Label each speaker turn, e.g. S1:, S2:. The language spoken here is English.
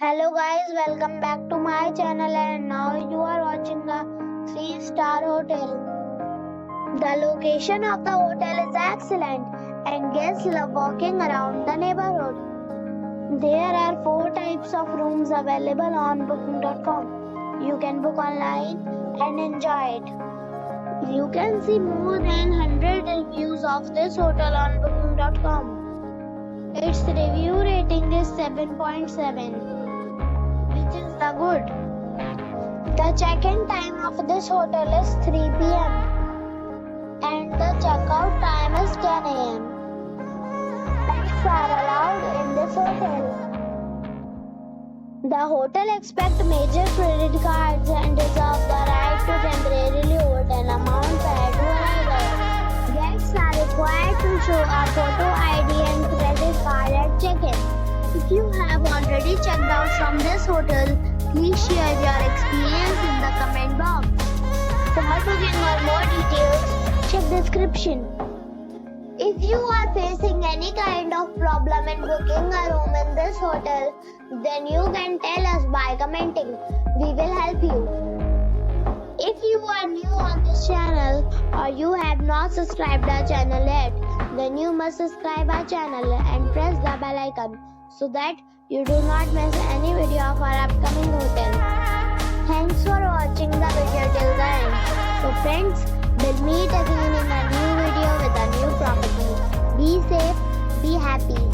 S1: Hello guys, welcome back to my channel and now you are watching a 3-star hotel. The location of the hotel is excellent and guests love walking around the neighborhood. There are 4 types of rooms available on booking.com. You can book online and enjoy it. You can see more than 100 reviews of this hotel on booking.com. Its review rating is 7.7. which is the good. The check-in time of this hotel is 3 p.m. and the checkout time is 10 a.m. Pets are allowed in this hotel. The hotel accepts major credit cards and reserves the right to temporarily hold an amount prior to arrival. Guests are required to show a photo ID and credit card at check-in. If you have already checked out from this hotel, please share your experience in the comment box. For booking or more details, check description. If you are facing any kind of problem in booking a room in this hotel, then you can tell us by commenting. We will help you. If you are new on this channel or you have not subscribed our channel yet, then you must subscribe our channel and press the bell icon so that you do not miss any video of our upcoming hotel. Thanks for watching the video till the end. So friends, we'll meet again in a new video with a new property. Be safe, be happy.